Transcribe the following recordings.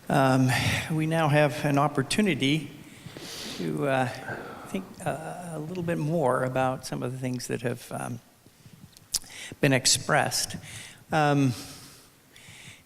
We now have an opportunity to think a little bit more about some of the things that have been expressed. And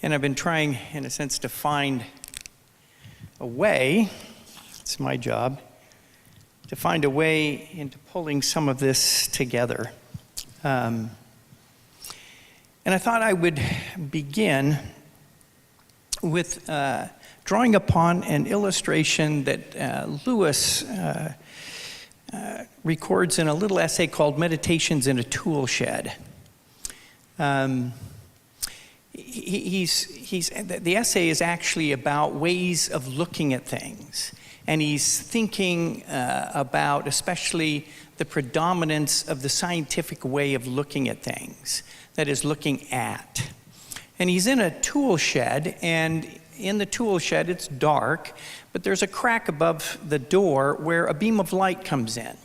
I've been trying, in a sense, to find a way, it's my job, to find a way into pulling some of this together. And I thought I would begin with drawing upon an illustration that Lewis records in a little essay called Meditations in a Tool Shed. The essay is actually about ways of looking at things. And he's thinking about especially the predominance of the scientific way of looking at things, that is, looking at. And he's in a tool shed, and in the tool shed it's dark, but there's a crack above the door where a beam of light comes in.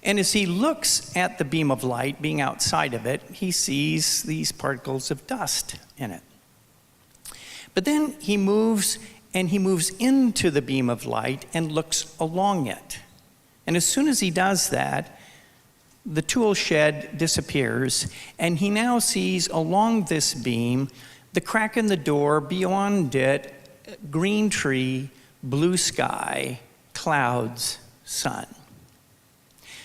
And as he looks at the beam of light being outside of it, he sees these particles of dust in it. But then he moves into the beam of light and looks along it. And as soon as he does that, the tool shed disappears, and he now sees along this beam the crack in the door, beyond it, green tree, blue sky, clouds, sun.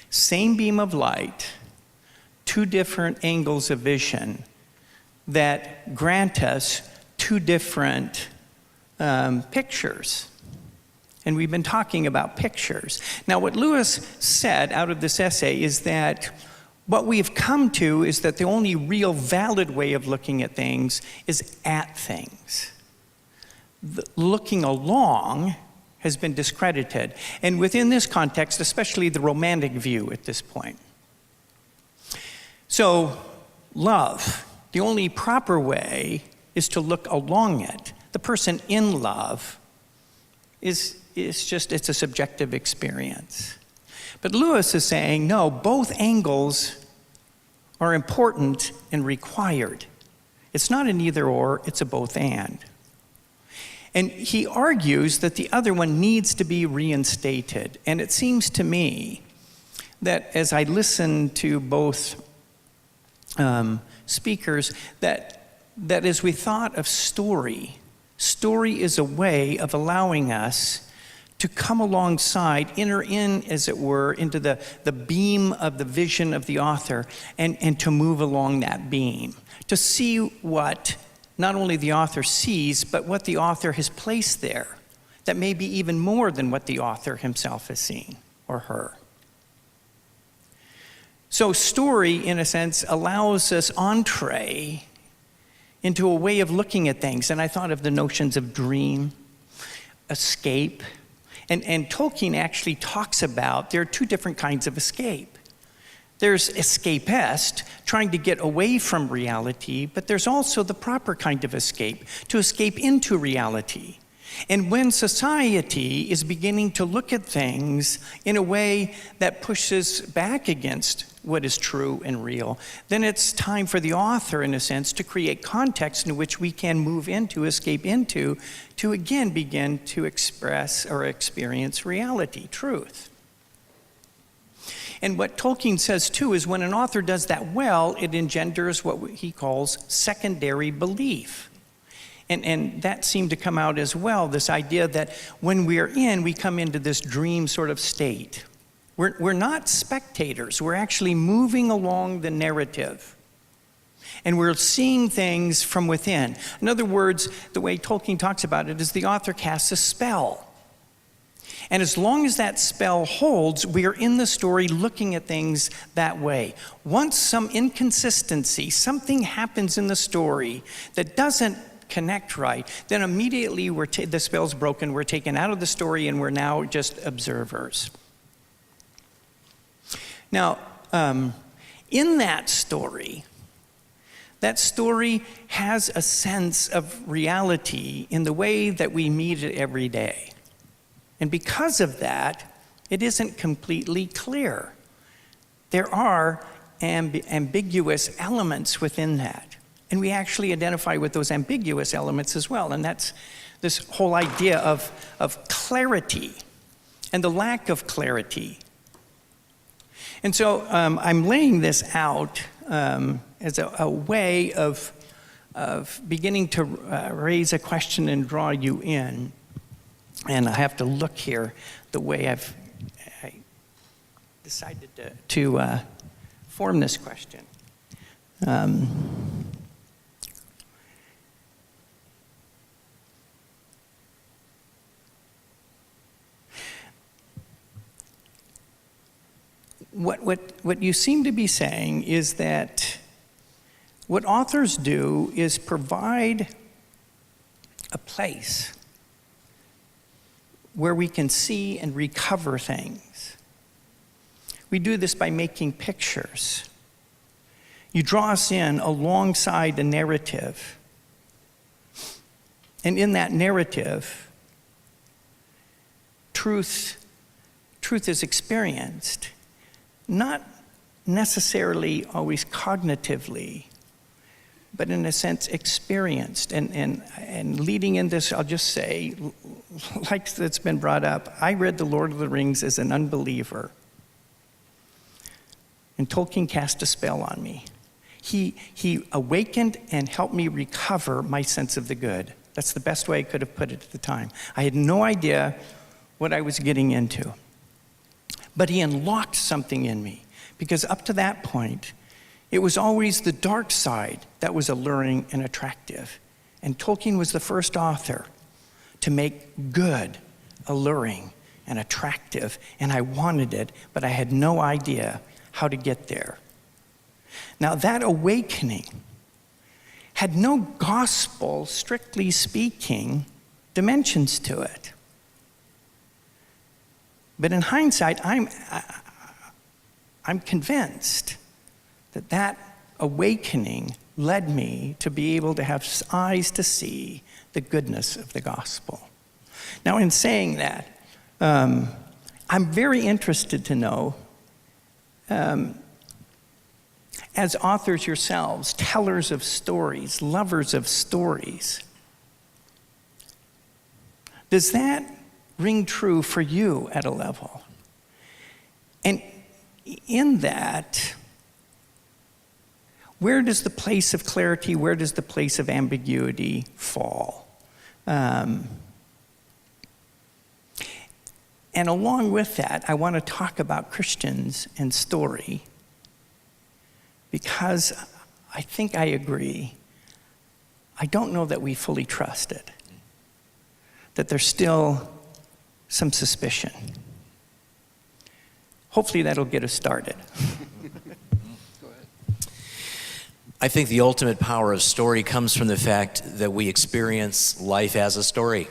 Same beam of light, two different angles of vision that grant us two different pictures. And we've been talking about pictures. Now, what Lewis said out of this essay is that what we've come to is that the only real valid way of looking at things is at things. Looking along has been discredited. And within this context, especially the romantic view at this point. So, love, the only proper way is to look along it. The person in love it's a subjective experience. But Lewis is saying, no, both angles are important and required. It's not an either or, it's a both and. And he argues that the other one needs to be reinstated. And it seems to me that as I listen to both speakers, that as we thought of story is a way of allowing us to come alongside, enter in, as it were, into the beam of the vision of the author and to move along that beam, to see what not only the author sees, but what the author has placed there, that may be even more than what the author himself has seen, or her. So story, in a sense, allows us entree into a way of looking at things. And I thought of the notions of dream, escape, and Tolkien actually talks about there are two different kinds of escape. There's escapist, trying to get away from reality, but there's also the proper kind of escape, to escape into reality. And when society is beginning to look at things in a way that pushes back against what is true and real, then it's time for the author, in a sense, to create context in which we can move into, escape into, to again begin to express or experience reality, truth. And what Tolkien says, too, is when an author does that well, it engenders what he calls secondary belief. And that seemed to come out as well, this idea that when we come into this dream sort of state. We're not spectators. We're actually moving along the narrative. And we're seeing things from within. In other words, the way Tolkien talks about it is the author casts a spell. And as long as that spell holds, we are in the story looking at things that way. Once some inconsistency, something happens in the story that doesn't connect right, then immediately the spell's broken, we're taken out of the story, and we're now just observers. Now, in that story has a sense of reality in the way that we meet it every day. And because of that, it isn't completely clear. There are ambiguous elements within that. And we actually identify with those ambiguous elements as well. And that's this whole idea of clarity and the lack of clarity. And so I'm laying this out as a way of beginning to raise a question and draw you in. And I have to look here the way I decided to form this question. What you seem to be saying is that what authors do is provide a place where we can see and recover things. We do this by making pictures. You draw us in alongside the narrative. And in that narrative, truth is experienced, not necessarily always cognitively, but in a sense experienced. And leading in this, I'll just say, like it's been brought up, I read The Lord of the Rings as an unbeliever. And Tolkien cast a spell on me. He awakened and helped me recover my sense of the good. That's the best way I could have put it at the time. I had no idea what I was getting into. But he unlocked something in me, because up to that point, it was always the dark side that was alluring and attractive. And Tolkien was the first author to make good alluring and attractive, and I wanted it, but I had no idea how to get there. Now, that awakening had no gospel, strictly speaking, dimensions to it. But in hindsight, I'm convinced that awakening led me to be able to have eyes to see the goodness of the gospel. Now, in saying that, I'm very interested to know, as authors yourselves, tellers of stories, lovers of stories, does that ring true for you at a level? And in that, where does the place of clarity, where does the place of ambiguity fall? And along with that, I want to talk about Christians and story, because I think I agree. I don't know that we fully trust it, that there's still some suspicion. Hopefully that'll get us started. Go ahead. I think the ultimate power of story comes from the fact that we experience life as a story.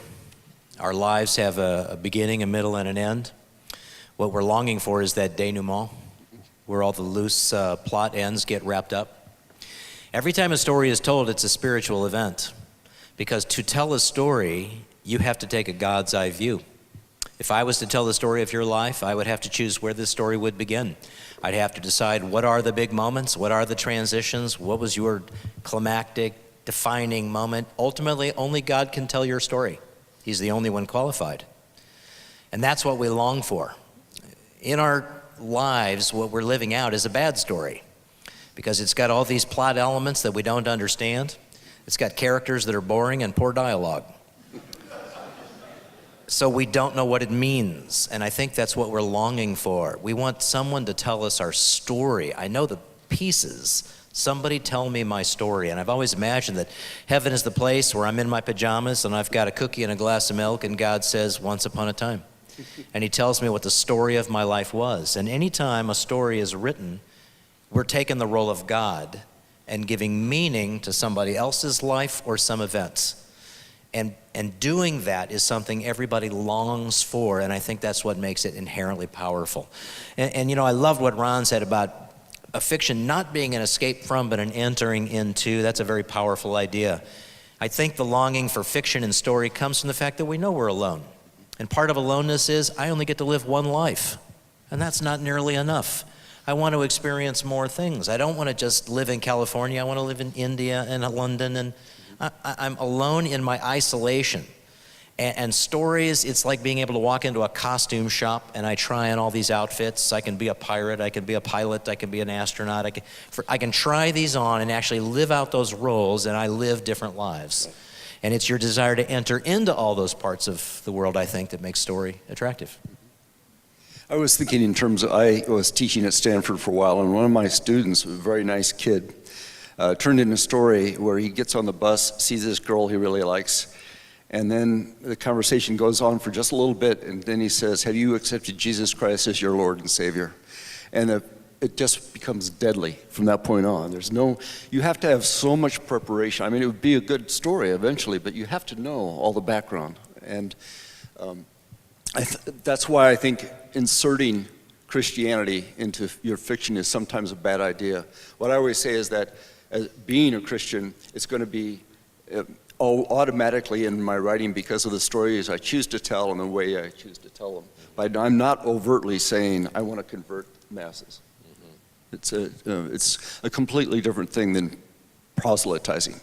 Our lives have a beginning, a middle, and an end. What we're longing for is that denouement, where all the loose plot ends get wrapped up. Every time a story is told, it's a spiritual event, because to tell a story, you have to take a God's eye view. If I was to tell the story of your life, I would have to choose where this story would begin. I'd have to decide what are the big moments, what are the transitions, what was your climactic, defining moment. Ultimately, only God can tell your story. He's the only one qualified. And that's what we long for. In our lives, what we're living out is a bad story, because it's got all these plot elements that we don't understand. It's got characters that are boring and poor dialogue. So we don't know what it means, and I think that's what we're longing for. We want someone to tell us our story. I know the pieces. Somebody tell me my story. And I've always imagined that heaven is the place where I'm in my pajamas and I've got a cookie and a glass of milk, and God says, once upon a time. And he tells me what the story of my life was. And anytime a story is written, we're taking the role of God and giving meaning to somebody else's life or some events. And doing that is something everybody longs for, and I think that's what makes it inherently powerful. And you know, I loved what Ron said about a fiction not being an escape from, but an entering into. That's a very powerful idea. I think the longing for fiction and story comes from the fact that we know we're alone. And part of aloneness is, I only get to live one life, and that's not nearly enough. I want to experience more things. I don't want to just live in California. I want to live in India and London, and I'm alone in my isolation. And stories, it's like being able to walk into a costume shop and I try on all these outfits. I can be a pirate, I can be a pilot, I can be an astronaut. I can try these on and actually live out those roles, and I live different lives. Right. And it's your desire to enter into all those parts of the world, I think, that makes story attractive. I was thinking in terms of, I was teaching at Stanford for a while, and one of my students, a very nice kid, turned in a story where he gets on the bus, sees this girl he really likes, and then the conversation goes on for just a little bit, and then he says, "Have you accepted Jesus Christ as your Lord and Savior?" And it just becomes deadly from that point on. You have to have so much preparation. I mean, it would be a good story eventually, but you have to know all the background. And that's why I think inserting Christianity into your fiction is sometimes a bad idea. What I always say is that as being a Christian, it's going to be automatically in my writing because of the stories I choose to tell and the way I choose to tell them. But I'm not overtly saying I want to convert masses. It's a completely different thing than proselytizing.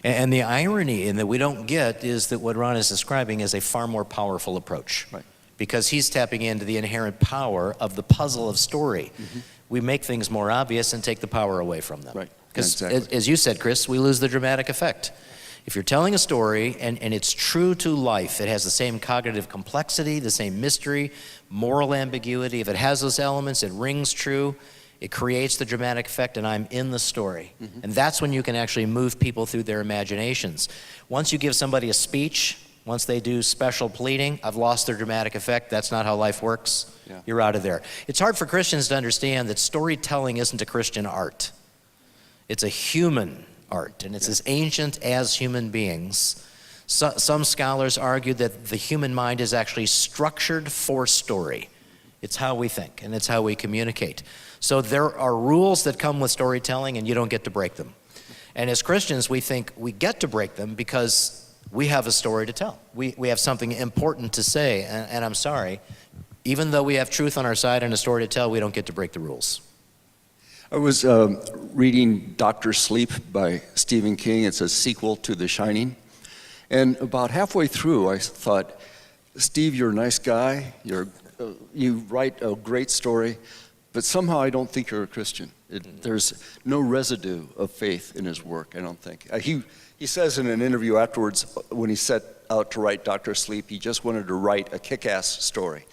And the irony in that we don't get is that what Ron is describing is a far more powerful approach. Right. Because he's tapping into the inherent power of the puzzle of story. Mm-hmm. We make things more obvious and take the power away from them. Right. Because exactly. as you said, Chris, we lose the dramatic effect. If you're telling a story and it's true to life, it has the same cognitive complexity, the same mystery, moral ambiguity. If it has those elements, it rings true. It creates the dramatic effect, and I'm in the story. Mm-hmm. And that's when you can actually move people through their imaginations. Once you give somebody a speech, once they do special pleading, I've lost their dramatic effect. That's not how life works. Yeah. You're out of there. It's hard for Christians to understand that storytelling isn't a Christian art. It's a human art, and it's as ancient as human beings. Some scholars argue that the human mind is actually structured for story. It's how we think, and it's how we communicate. So there are rules that come with storytelling, and you don't get to break them. And as Christians, we think we get to break them because we have a story to tell. We have something important to say, and I'm sorry, even though we have truth on our side and a story to tell, we don't get to break the rules. I was reading Dr. Sleep by Stephen King. It's a sequel to The Shining. And about halfway through, I thought, Steve, you're a nice guy. You write a great story, but somehow I don't think you're a Christian. There's no residue of faith in his work, I don't think. He says in an interview afterwards, when he set out to write Dr. Sleep, he just wanted to write a kick-ass story.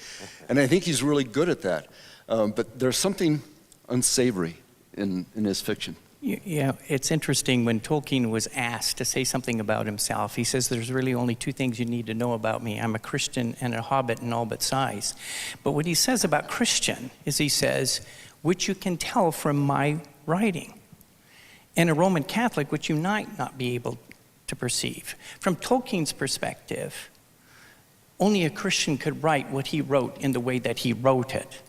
And I think he's really good at that. But there's something unsavory in his fiction. Yeah, it's interesting when Tolkien was asked to say something about himself. He says, there's really only two things you need to know about me. I'm a Christian and a hobbit in all but size. But what he says about Christian is he says, which you can tell from my writing, and a Roman Catholic, which you might not be able to perceive. From Tolkien's perspective, only a Christian could write what he wrote in the way that he wrote it.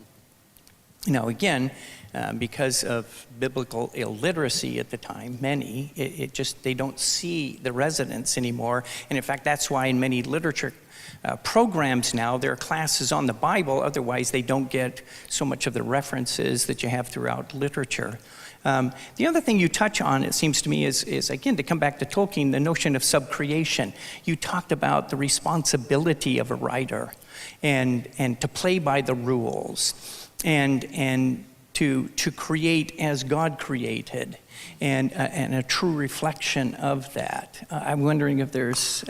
Now again, because of biblical illiteracy at the time, many, they don't see the resonance anymore. And in fact, that's why in many literature programs now, there are classes on the Bible, otherwise they don't get so much of the references that you have throughout literature. The other thing you touch on, it seems to me, is again, to come back to Tolkien, the notion of subcreation. You talked about the responsibility of a writer and to play by the rules and to create as God created, and a true reflection of that. I'm wondering if there's,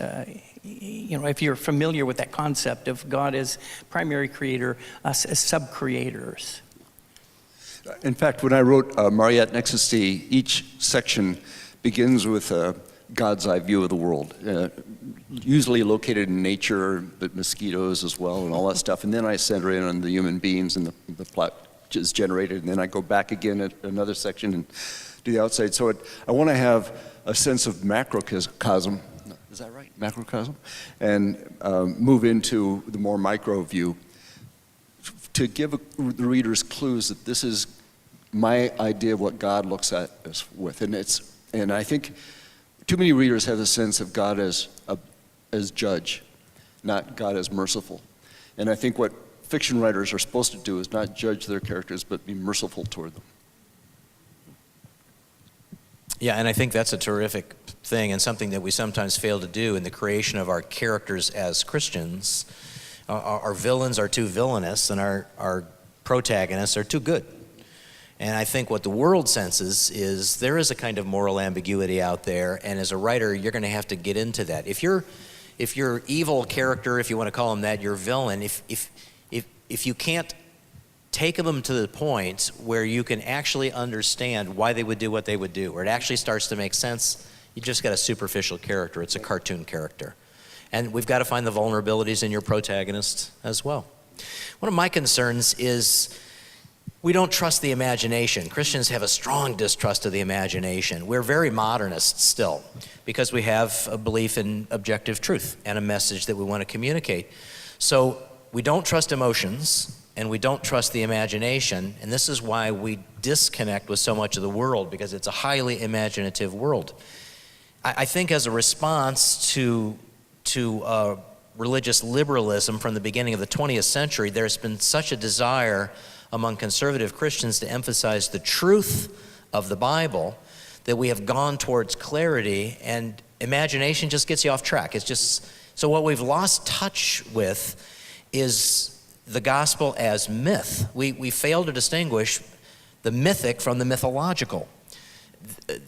if you're familiar with that concept of God as primary creator, us as sub-creators. In fact, when I wrote Mariette and Ecstasy, each section begins with God's eye view of the world, usually located in nature, but mosquitoes as well and all that stuff. And then I center in on the human beings and the plot is generated, and then I go back again at another section and do the outside. So I want to have a sense of macrocosm, is that right? Macrocosm? And move into the more micro view to give the readers clues that this is my idea of what God looks at us with. And I think too many readers have the sense of God as judge, not God as merciful. And I think what fiction writers are supposed to do is not judge their characters, but be merciful toward them. Yeah, and I think that's a terrific thing and something that we sometimes fail to do in the creation of our characters as Christians. Our villains are too villainous and our protagonists are too good. And I think what the world senses is there is a kind of moral ambiguity out there, and as a writer, you're going to have to get into that. If your evil character, if you want to call him that, your villain, if you can't take them to the point where you can actually understand why they would do what they would do, where it actually starts to make sense, you just got a superficial character. It's a cartoon character. And we've got to find the vulnerabilities in your protagonist as well. One of my concerns is we don't trust the imagination. Christians have a strong distrust of the imagination. We're very modernist still because we have a belief in objective truth and a message that we want to communicate. So we don't trust emotions and we don't trust the imagination, and this is why we disconnect with so much of the world, because it's a highly imaginative world. I think as a response to religious liberalism from the beginning of the 20th century, there's been such a desire among conservative Christians to emphasize the truth of the Bible that we have gone towards clarity, and imagination just gets you off track. It's just, so what we've lost touch with is the gospel as myth. We fail to distinguish the mythic from the mythological.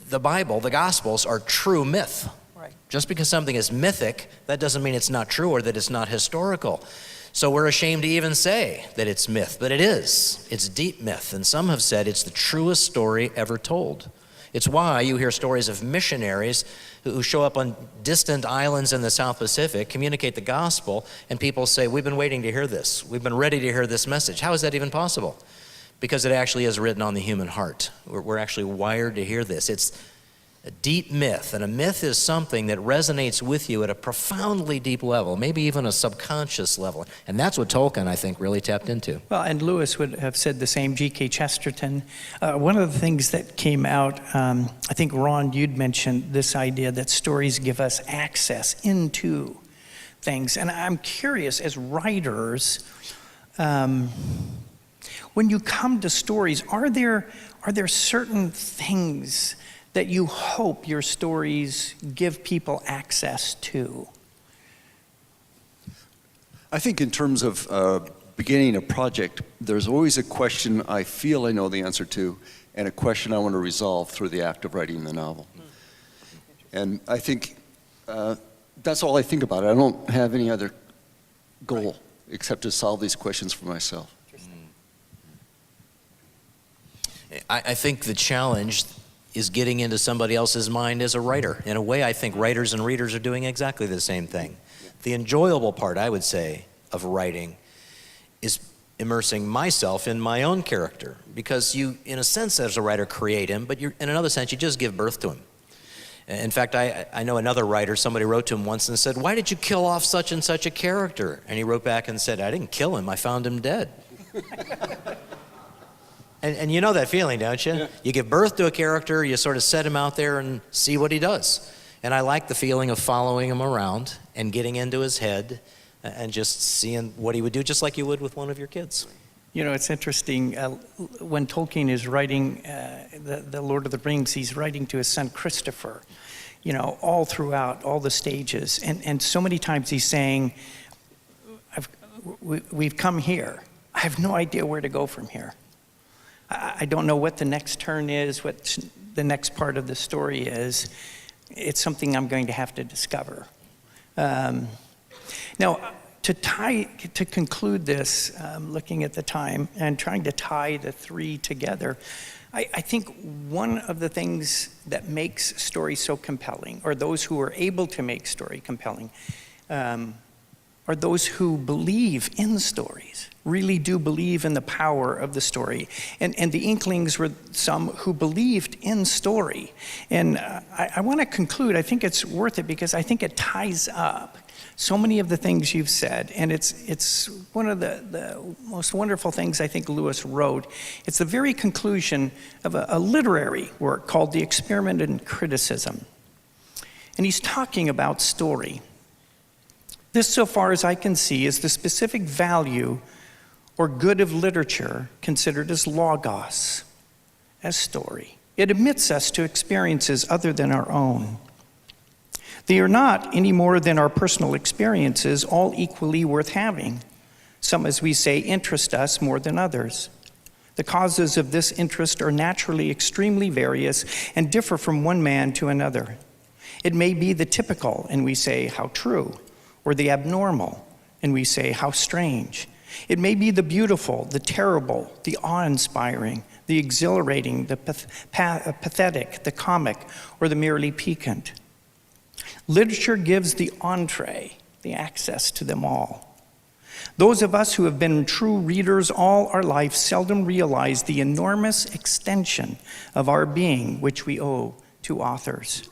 The Bible, the Gospels, are true myth. Right. Just because something is mythic, that doesn't mean it's not true or that it's not historical. So we're ashamed to even say that it's myth, but it is. It's deep myth, and some have said it's the truest story ever told. It's why you hear stories of missionaries who show up on distant islands in the South Pacific, communicate the gospel, and people say, we've been waiting to hear this. We've been ready to hear this message. How is that even possible? Because it actually is written on the human heart. We're actually wired to hear this. It's a deep myth, and a myth is something that resonates with you at a profoundly deep level, maybe even a subconscious level. And that's what Tolkien, I think, really tapped into. Well, and Lewis would have said the same, G.K. Chesterton. One of the things that came out, I think, Ron, you'd mentioned this idea that stories give us access into things. And I'm curious, as writers, when you come to stories, are there certain things that you hope your stories give people access to? I think in terms of beginning a project, there's always a question I feel I know the answer to, and a question I want to resolve through the act of writing the novel. And I think that's all I think about. I don't have any other goal except to solve these questions for myself. I think the challenge is getting into somebody else's mind as a writer. In a way, I think writers and readers are doing exactly the same thing. The enjoyable part, I would say, of writing is immersing myself in my own character, because you, in a sense, as a writer, create him, but in another sense, you just give birth to him. In fact, I know another writer, somebody wrote to him once and said, "Why did you kill off such and such a character?" And he wrote back and said, "I didn't kill him, I found him dead." And you know that feeling, don't you? Yeah. You give birth to a character, you sort of set him out there and see what he does. And I like the feeling of following him around and getting into his head and just seeing what he would do, just like you would with one of your kids. You know, it's interesting, when Tolkien is writing the Lord of the Rings, he's writing to his son Christopher, you know, all throughout, all the stages. And so many times he's saying, we've come here. I have no idea where to go from here. I don't know what the next turn is, what the next part of the story is. It's something I'm going to have to discover. Now, to conclude this, looking at the time and trying to tie the three together, I think one of the things that makes stories so compelling, or those who are able to make story compelling, are those who believe in stories, really do believe in the power of the story. And the Inklings were some who believed in story. And I want to conclude, I think it's worth it because I think it ties up so many of the things you've said. And it's one of the most wonderful things I think Lewis wrote. It's the very conclusion of a literary work called The Experiment in Criticism. And he's talking about story. This, so far as I can see, is the specific value or good of literature considered as logos, as story. It admits us to experiences other than our own. They are not, any more than our personal experiences, all equally worth having. Some, as we say, interest us more than others. The causes of this interest are naturally extremely various and differ from one man to another. It may be the typical, and we say, how true, or the abnormal, and we say, how strange. It may be the beautiful, the terrible, the awe-inspiring, the exhilarating, the pathetic, the comic, or the merely piquant. Literature gives the entree, the access to them all. Those of us who have been true readers all our life seldom realize the enormous extension of our being which we owe to authors.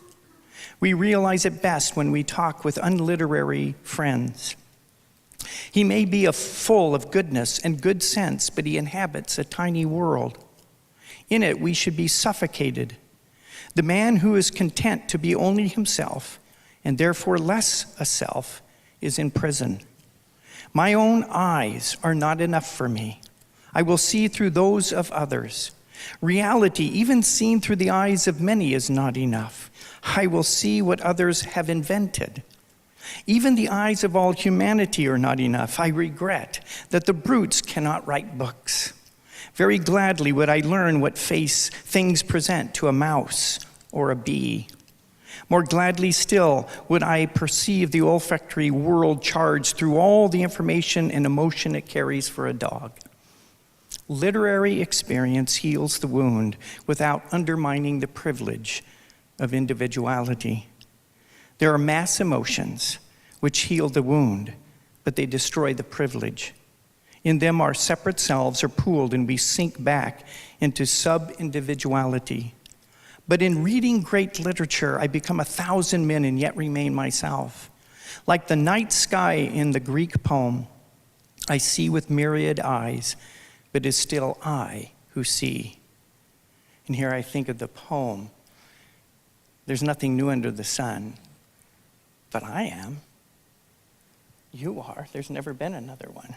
We realize it best when we talk with unliterary friends. He may be full of goodness and good sense, but he inhabits a tiny world. In it, we should be suffocated. The man who is content to be only himself, and therefore less a self, is in prison. My own eyes are not enough for me. I will see through those of others. Reality, even seen through the eyes of many, is not enough. I will see what others have invented. Even the eyes of all humanity are not enough. I regret that the brutes cannot write books. Very gladly would I learn what face things present to a mouse or a bee. More gladly still would I perceive the olfactory world charged through all the information and emotion it carries for a dog. Literary experience heals the wound without undermining the privilege of individuality. There are mass emotions which heal the wound, but they destroy the privilege. In them, our separate selves are pooled and we sink back into sub-individuality. But in reading great literature, I become 1,000 men and yet remain myself. Like the night sky in the Greek poem, I see with myriad eyes, but it is still I who see. And here I think of the poem, there's nothing new under the sun, but I am. You are. There's never been another one.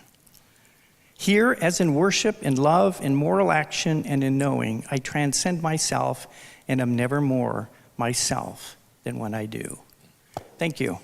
Here, as in worship, in love, in moral action, and in knowing, I transcend myself and am never more myself than when I do. Thank you.